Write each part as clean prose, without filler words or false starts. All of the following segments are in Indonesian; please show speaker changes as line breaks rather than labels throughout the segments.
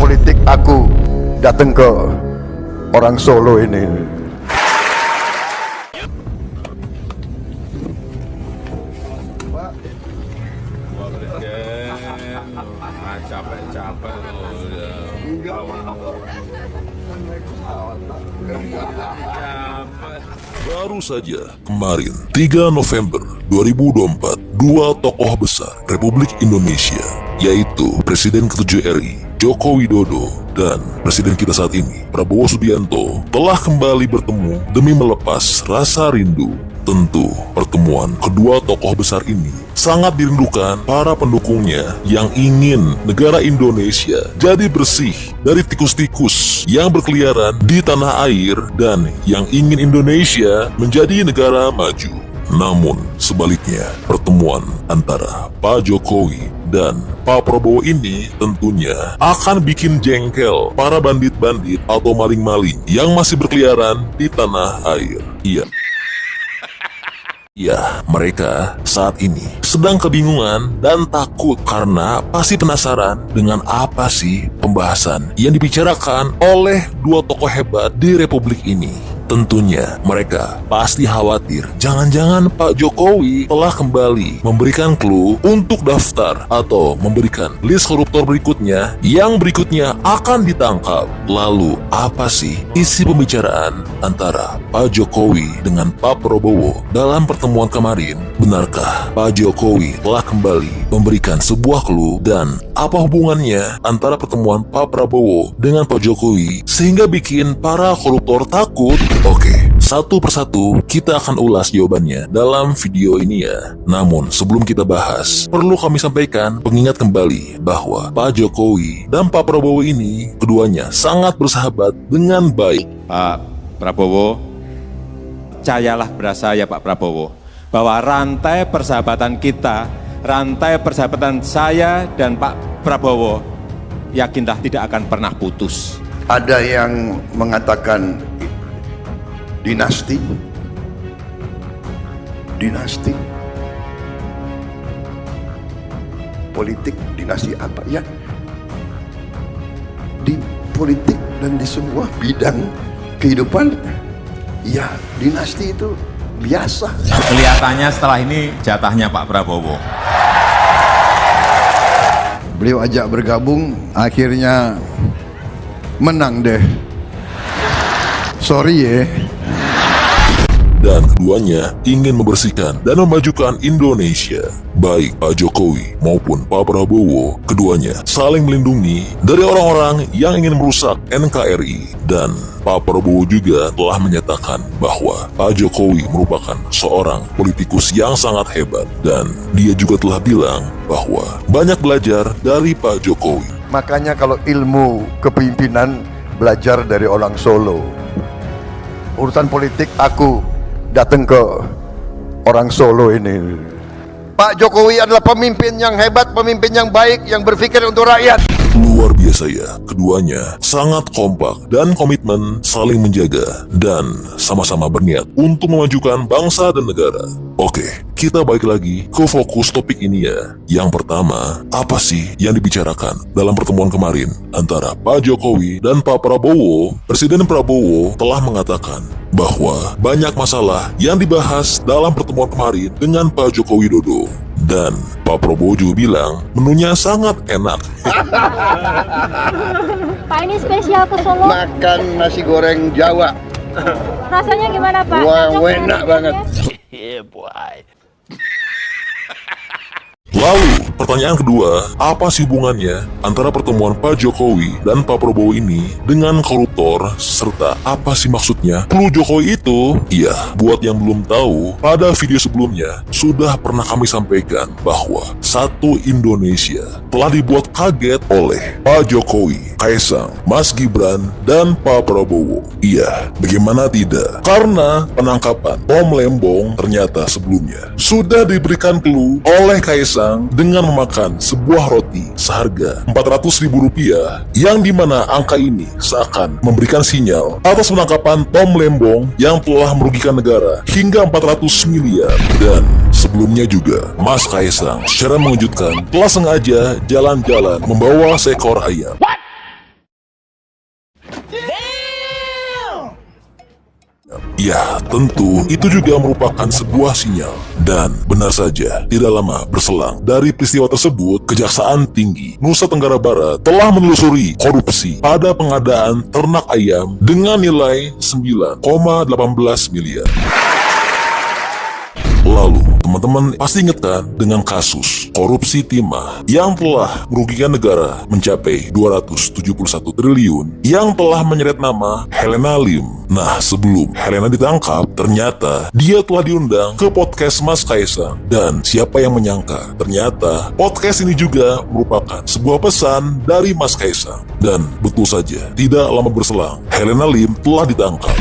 politik aku datang ke orang Solo ini.
Capek-capek
Baru saja kemarin 3 November 2024, dua tokoh besar Republik Indonesia, yaitu Presiden ke-7 RI Joko Widodo dan Presiden kita saat ini Prabowo Subianto, telah kembali bertemu demi melepas rasa rindu. Tentu pertemuan kedua tokoh besar ini sangat dirindukan para pendukungnya yang ingin negara Indonesia jadi bersih dari tikus-tikus yang berkeliaran di tanah air dan yang ingin Indonesia menjadi negara maju. Namun sebaliknya, pertemuan antara Pak Jokowi dan Pak Prabowo ini tentunya akan bikin jengkel para bandit-bandit atau maling-maling yang masih berkeliaran di tanah air. Ya, mereka saat ini sedang kebingungan dan takut karena pasti penasaran dengan apa sih pembahasan yang dibicarakan oleh dua tokoh hebat di Republik ini. Tentunya mereka pasti khawatir jangan-jangan Pak Jokowi telah kembali memberikan clue untuk daftar atau memberikan list koruptor berikutnya yang berikutnya akan ditangkap. Lalu apa sih isi pembicaraan antara Pak Jokowi dengan Pak Prabowo dalam pertemuan kemarin? Benarkah Pak Jokowi telah kembali memberikan sebuah clue dan apa hubungannya antara pertemuan Pak Prabowo dengan Pak Jokowi sehingga bikin para koruptor takut? Oke, satu persatu kita akan ulas jawabannya dalam video ini ya. Namun sebelum kita bahas, perlu kami sampaikan pengingat kembali bahwa Pak Jokowi dan Pak Prabowo ini keduanya sangat bersahabat dengan baik.
Pak Prabowo, percayalah pada saya Pak Prabowo, bahwa rantai persahabatan kita, rantai persahabatan saya dan Pak Prabowo, yakinlah tidak akan pernah putus.
Ada yang mengatakan dinasti, politik dinasti apa ya? Di politik dan di semua bidang kehidupan, ya dinasti itu biasa.
Kelihatannya setelah ini jatahnya Pak Prabowo.
Beliau ajak bergabung, akhirnya menang deh. Sorry ya.
Dan keduanya ingin membersihkan dan memajukan Indonesia. Baik Pak Jokowi maupun Pak Prabowo, keduanya saling melindungi dari orang-orang yang ingin merusak NKRI. Dan Pak Prabowo juga telah menyatakan bahwa Pak Jokowi merupakan seorang politikus yang sangat hebat. Dan dia juga telah bilang bahwa banyak belajar dari Pak Jokowi.
Makanya kalau ilmu kepemimpinan belajar dari orang Solo. Urusan politik aku datang ke orang Solo ini. Pak Jokowi adalah pemimpin yang hebat, pemimpin yang baik, yang berpikir untuk rakyat.
Luar biasa ya, keduanya sangat kompak dan komitmen saling menjaga dan sama-sama berniat untuk memajukan bangsa dan negara. Oke, kita balik lagi ke fokus topik ini ya. Yang pertama, apa sih yang dibicarakan dalam pertemuan kemarin antara Pak Jokowi dan Pak Prabowo? Presiden Prabowo telah mengatakan bahwa banyak masalah yang dibahas dalam pertemuan kemarin dengan Pak Joko Widodo. Dan Pak Prabowo juga bilang menunya sangat enak.
Pak, ini spesial ke Solo.
Makan nasi goreng Jawa.
Rasanya gimana Pak?
Wah,
Cocok dengan
enak banget.
Lalu, pertanyaan kedua, apa sih hubungannya antara pertemuan Pak Jokowi dan Pak Prabowo ini dengan koruptor, serta apa sih maksudnya clue Jokowi itu? Iya, buat yang belum tahu, pada video sebelumnya sudah pernah kami sampaikan bahwa satu Indonesia telah dibuat kaget oleh Pak Jokowi, Kaisang, Mas Gibran, dan Pak Prabowo. Iya, bagaimana tidak? Karena penangkapan Tom Lembong ternyata sebelumnya sudah diberikan clue oleh Kaisang dengan memakan sebuah roti seharga Rp400.000 yang dimana angka ini seakan memberikan sinyal atas penangkapan Tom Lembong yang telah merugikan negara hingga 400 miliar. Dan sebelumnya juga Mas Kaisang secara mengejutkan telah sengaja jalan-jalan membawa seekor ayam. Ya, tentu itu juga merupakan sebuah sinyal. Dan benar saja, tidak lama berselang dari peristiwa tersebut, Kejaksaan Tinggi Nusa Tenggara Barat telah menelusuri korupsi pada pengadaan ternak ayam dengan nilai 9,18 miliar. Lalu, teman-teman pasti ingat kan dengan kasus korupsi timah yang telah merugikan negara mencapai 271 triliun yang telah menyeret nama Helena Lim. Nah, sebelum Helena ditangkap, ternyata dia telah diundang ke podcast Mas Kaisang. Dan siapa yang menyangka, ternyata podcast ini juga merupakan sebuah pesan dari Mas Kaisang. Dan betul saja, tidak lama berselang, Helena Lim telah ditangkap.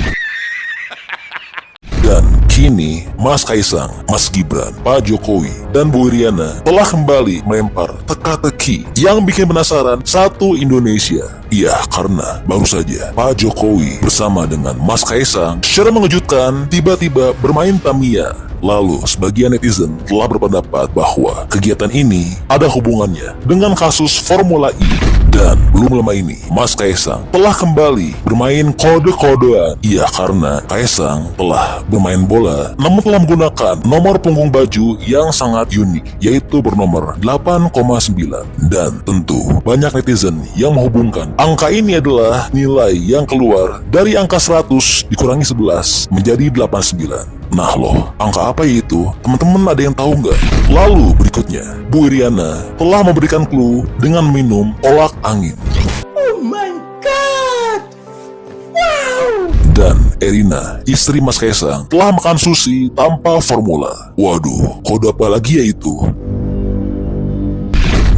Dan kini Mas Kaisang, Mas Gibran, Pak Jokowi, dan Bu Iriana telah kembali melempar teka-teki yang bikin penasaran satu Indonesia. Iya, karena baru saja Pak Jokowi bersama dengan Mas Kaisang secara mengejutkan tiba-tiba bermain Tamiya. Lalu, sebagian netizen telah berpendapat bahwa kegiatan ini ada hubungannya dengan kasus Formula E. Dan belum lama ini, Mas Kaisang telah kembali bermain kode-kodean. Iya, karena Kaisang telah bermain bola, namun telah menggunakan nomor punggung baju yang sangat unik, yaitu bernomor 8,9. Dan tentu, banyak netizen yang menghubungkan angka ini adalah nilai yang keluar dari angka 100 dikurangi 11 menjadi 89. Nah loh, angka apa itu? Teman-teman ada yang tahu nggak? Lalu berikutnya, Bu Iriana telah memberikan clue dengan minum kolak angin. Oh my God! Wow! Dan Erina, istri Mas Kaisang, telah makan sushi tanpa formula. Waduh, kode apa lagi ya itu?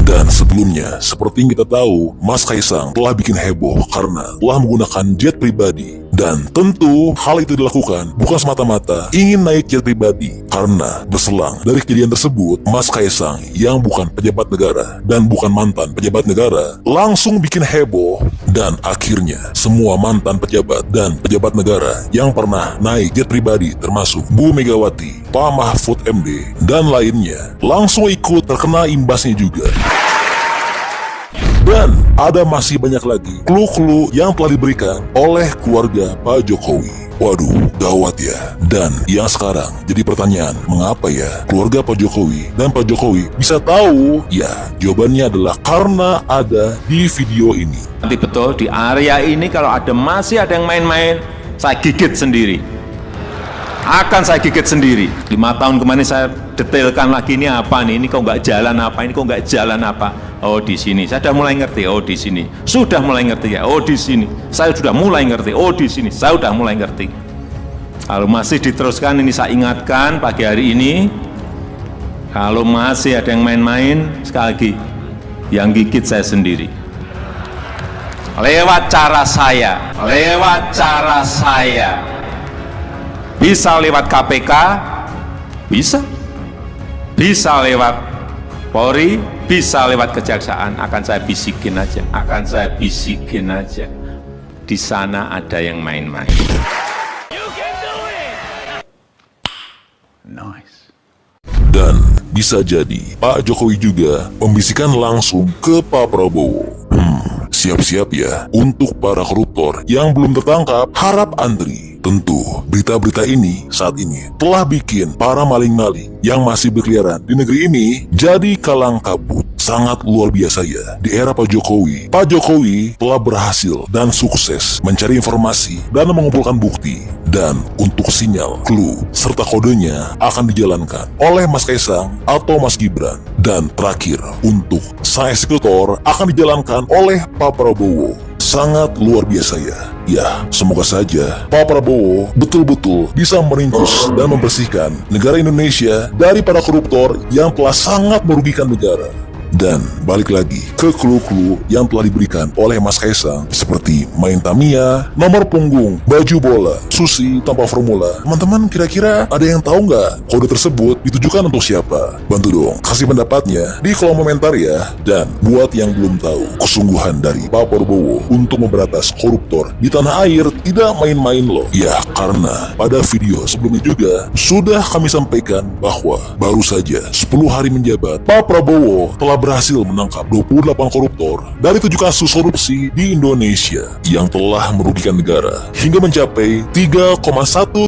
Dan sebelumnya, seperti yang kita tahu, Mas Kaisang telah bikin heboh karena telah menggunakan jet pribadi. Dan tentu hal itu dilakukan bukan semata-mata ingin naik jet pribadi. Karena berselang dari kejadian tersebut, Mas Kaisang yang bukan pejabat negara dan bukan mantan pejabat negara langsung bikin heboh. Dan akhirnya semua mantan pejabat dan pejabat negara yang pernah naik jet pribadi termasuk Bu Megawati, Pak Mahfud MD, dan lainnya langsung ikut terkena imbasnya juga. Dan ada masih banyak lagi clue-clue yang telah diberikan oleh keluarga Pak Jokowi. Waduh, gawat ya. Dan yang sekarang jadi pertanyaan, mengapa ya keluarga Pak Jokowi dan Pak Jokowi bisa tahu? Ya, jawabannya adalah karena ada di video ini.
Nanti betul di area ini kalau masih ada yang main-main, saya gigit sendiri. Akan saya gigit sendiri. 5 tahun kemarin saya detailkan lagi ini apa nih, ini kok nggak jalan apa, ini kok nggak jalan apa. Oh di sini, saya sudah mulai ngerti. Oh di sini, sudah mulai ngerti ya. Oh di sini, saya sudah mulai ngerti. Oh di sini, saya sudah mulai ngerti. Kalau masih diteruskan ini saya ingatkan pagi hari ini, kalau masih ada yang main-main, sekali lagi, yang gigit saya sendiri. Lewat cara saya, lewat cara saya. Bisa lewat KPK, bisa lewat Polri, bisa lewat Kejaksaan. Akan saya bisikin aja, di sana ada yang main-main.
Dan bisa jadi Pak Jokowi juga membisikkan langsung ke Pak Prabowo. Siap-siap ya untuk para koruptor yang belum tertangkap, harap antri. Tentu, berita-berita ini saat ini telah bikin para maling-maling yang masih berkeliaran di negeri ini jadi kalang kabut. Sangat luar biasa ya, di era Pak Jokowi telah berhasil dan sukses mencari informasi dan mengumpulkan bukti. Dan untuk sinyal, clue, serta kodenya akan dijalankan oleh Mas Kaisang atau Mas Gibran. Dan terakhir, untuk sang eksekutor akan dijalankan oleh Pak Prabowo. Sangat luar biasa ya. Ya, semoga saja Pak Prabowo betul-betul bisa meringkus dan membersihkan negara Indonesia dari para koruptor yang telah sangat merugikan negara. Dan balik lagi ke clue-clue yang telah diberikan oleh Mas Kaisang seperti main Tamiya, nomor punggung, baju bola, sushi tanpa formula. Teman-teman kira-kira ada yang tahu nggak kode tersebut? ditujukan untuk siapa? Bantu dong, kasih pendapatnya di kolom komentar ya. Dan buat yang belum tahu, kesungguhan dari Pak Prabowo untuk memberantas koruptor di tanah air tidak main-main loh. Ya, karena pada video sebelumnya juga sudah kami sampaikan bahwa baru saja 10 hari menjabat, Pak Prabowo telah berhasil menangkap 28 koruptor dari 7 kasus korupsi di Indonesia yang telah merugikan negara hingga mencapai 3,1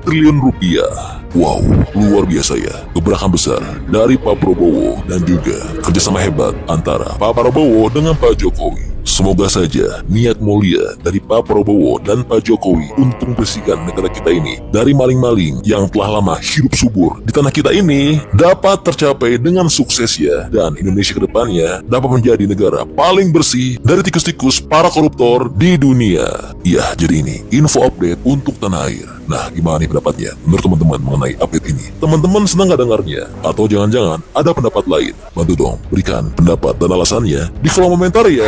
triliun rupiah. Wow, luar biasa ya, gebrakan besar dari Pak Prabowo dan juga kerjasama hebat antara Pak Prabowo dengan Pak Jokowi. Semoga saja niat mulia dari Pak Prabowo dan Pak Jokowi untuk membersihkan negara kita ini dari maling-maling yang telah lama hidup subur di tanah kita ini dapat tercapai dengan sukses ya, dan Indonesia ke depannya dapat menjadi negara paling bersih dari tikus-tikus para koruptor di dunia. Ya, jadi ini info update untuk tanah air. Nah, gimana nih pendapatnya menurut teman-teman mengenai update ini? Teman-teman senang gak dengarnya? Atau jangan-jangan ada pendapat lain? Bantu dong berikan pendapat dan alasannya di kolom komentar ya.